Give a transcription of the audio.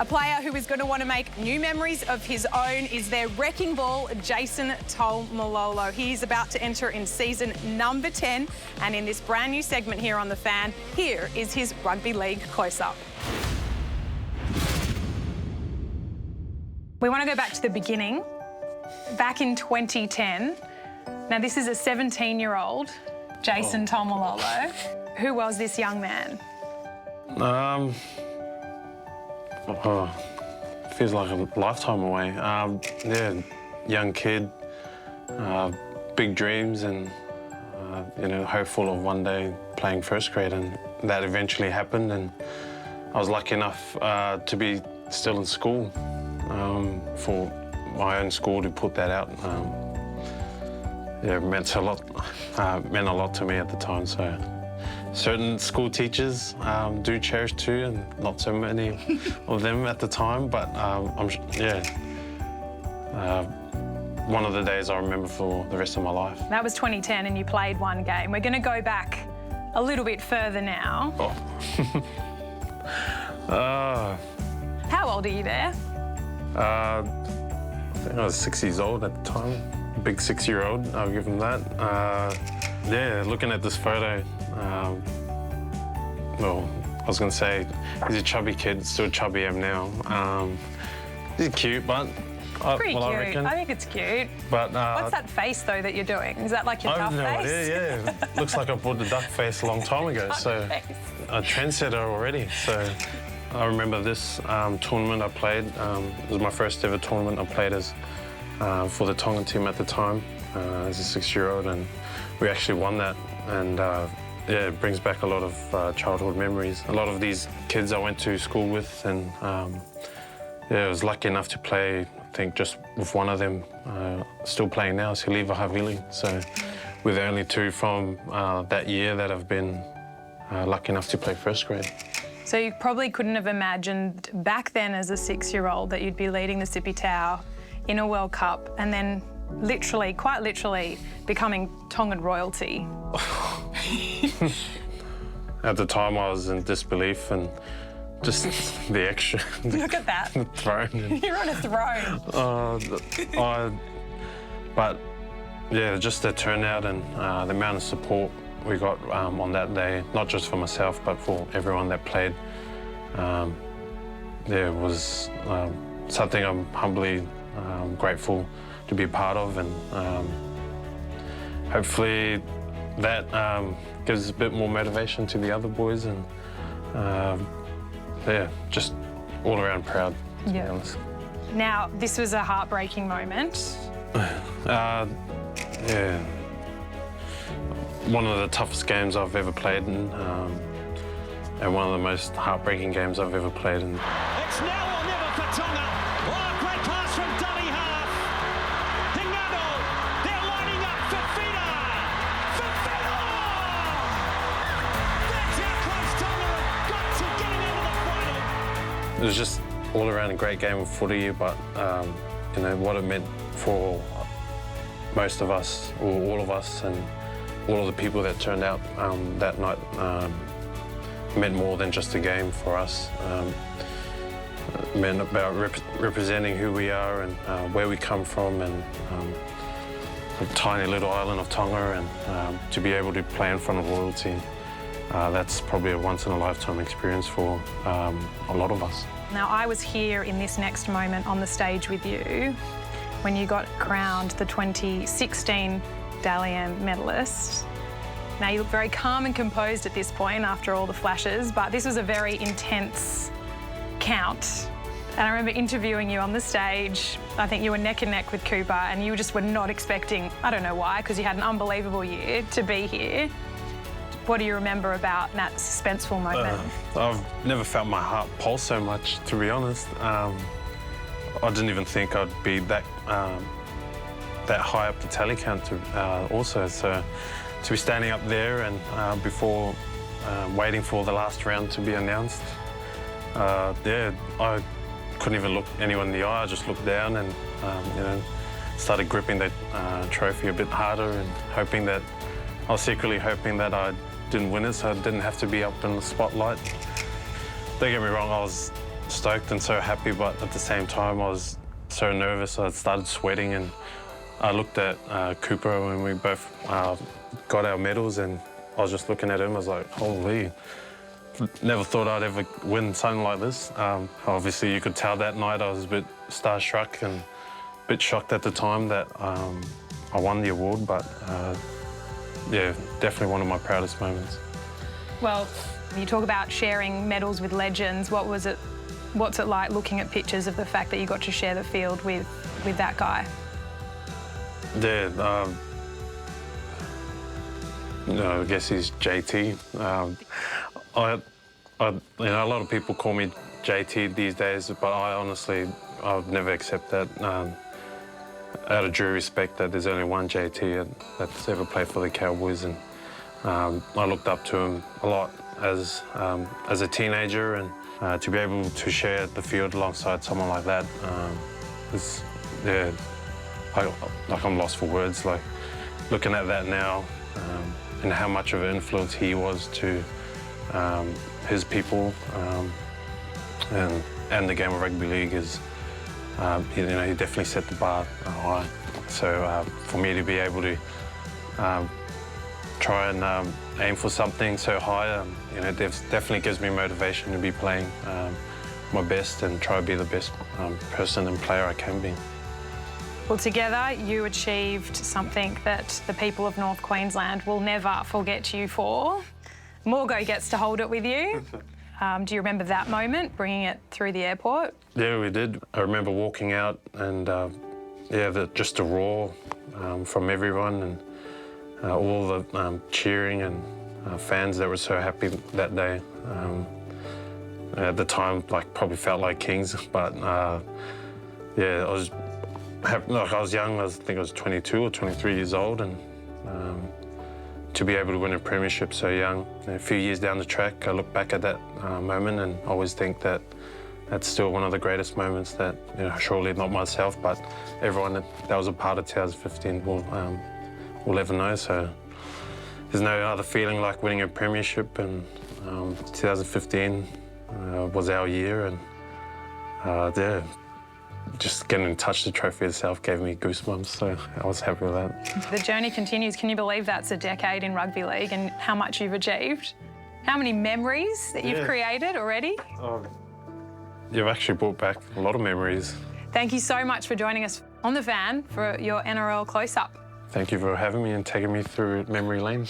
A player who is going to want to make new memories of his own is their wrecking ball, Jason Taumalolo. He's about to enter in season number 10, and in this brand new segment here on The Fan, here is his rugby league close-up. We want to go back to the beginning, back in 2010. Now, this is a 17-year-old Jason Taumalolo. Who was this young man? Feels like a lifetime away. Yeah, young kid, big dreams, and hopeful of one day playing first grade, and that eventually happened. And I was lucky enough to be still in school for my own school to put that out. Yeah, it meant a lot to me at the time. So certain school teachers do cherish too, and not so many of them at the time. But one of the days I remember for the rest of my life. That was 2010, and you played one game. We're going to go back a little bit further now. How old are you there? I think I was 6 years old at the time. Big 6-year-old, I'll give him that. Yeah, looking at this photo, well, I was going to say he's a chubby kid, still chubby am now. He's cute, but pretty cute. I reckon. I think it's cute. But what's that face though that you're doing? Is that like your duck face? I have no idea. Yeah, looks like I bought the duck face a long time ago. So a trendsetter already. So I remember this tournament I played. It was my first ever tournament I played as for the Tongan team at the time as a 6-year-old, and we actually won that. And yeah, it brings back a lot of childhood memories. A lot of these kids I went to school with, and yeah, I was lucky enough to play, I think, just with one of them, still playing now, Siliva Havili. So we're the only two from that year that have been lucky enough to play first grade. So you probably couldn't have imagined back then as a 6-year-old that you'd be leading the Sippy Tau in a World Cup and then literally, quite literally, becoming Tongan royalty. At the time, I was in disbelief, and just the extra... Look at that. Throne. You're on a throne. But, yeah, just the turnout and the amount of support we got on that day, not just for myself, but for everyone that played. Yeah, it was something I'm humbly grateful to be a part of, and hopefully that gives a bit more motivation to the other boys, and yeah, just all around proud, to be honest. Now, this was a heartbreaking moment. Yeah. One of the toughest games I've ever played in, and one of the most heartbreaking games I've ever played in. It's now or never for Tonga. Oh, great pass from dummy half. Hingado, they're lining up for Fida. That's how close Tonga have got to getting into the final. It was just all around a great game of footy, but you know what it meant for most of us, or all of us, and all of the people that turned out that night meant more than just a game for us. It meant about representing who we are and where we come from, and the tiny little island of Tonga, and to be able to play in front of royalty. That's probably a once-in-a-lifetime experience for a lot of us. Now, I was here in this next moment on the stage with you when you got crowned the 2016 Dally M medalist. Now, you look very calm and composed at this point after all the flashes, but this was a very intense count. And I remember interviewing you on the stage. I think you were neck and neck with Cooper, and you just were not expecting, I don't know why, because you had an unbelievable year, to be here. What do you remember about that suspenseful moment? I've never felt my heart pulse so much, to be honest. I didn't even think I'd be that high up the tally count also. So to be standing up there and before waiting for the last round to be announced, yeah, I couldn't even look anyone in the eye. I just looked down and you know, started gripping the trophy a bit harder, and hoping that I was secretly hoping that I didn't win it, so I didn't have to be up in the spotlight. Don't get me wrong, I was stoked and so happy, but at the same time I was so nervous. I started sweating, and I looked at Cooper when we both got our medals, and I was just looking at him. I was like, holy, never thought I'd ever win something like this. Obviously, you could tell that night I was a bit starstruck and a bit shocked at the time that I won the award, but yeah, definitely one of my proudest moments. Well, you talk about sharing medals with legends. What's it like looking at pictures of the fact that you got to share the field with that guy? Yeah, I guess he's JT. A lot of people call me JT these days, but I would never accept that. Out of due respect, that there's only one JT that's ever played for the Cowboys, and I looked up to him a lot as a teenager, and to be able to share the field alongside someone like that, I'm lost for words. Like, looking at that now, and how much of an influence he was to his people, and the game of rugby league is, he definitely set the bar high. So for me to be able to try and aim for something so high, definitely gives me motivation to be playing my best and try to be the best person and player I can be. Well, together you achieved something that the people of North Queensland will never forget you for. Morgo gets to hold it with you. Do you remember that moment, bringing it through the airport? Yeah, we did. I remember walking out and, just the roar from everyone, and all the cheering and fans that were so happy that day. At the time, probably felt like kings, but I was young. I think I was 22 or 23 years old, and to be able to win a premiership so young. A few years down the track, I look back at that moment and always think that that's still one of the greatest moments that, surely not myself, but everyone that was a part of 2015 will ever know. So there's no other feeling like winning a premiership, and 2015 was our year, and just getting to touch the trophy itself gave me goosebumps, so I was happy with that. The journey continues. Can you believe that's a decade in rugby league and how much you've achieved? How many memories that you've created already? You've actually brought back a lot of memories. Thank you so much for joining us on The Fan for your NRL close-up. Thank you for having me and taking me through memory lane.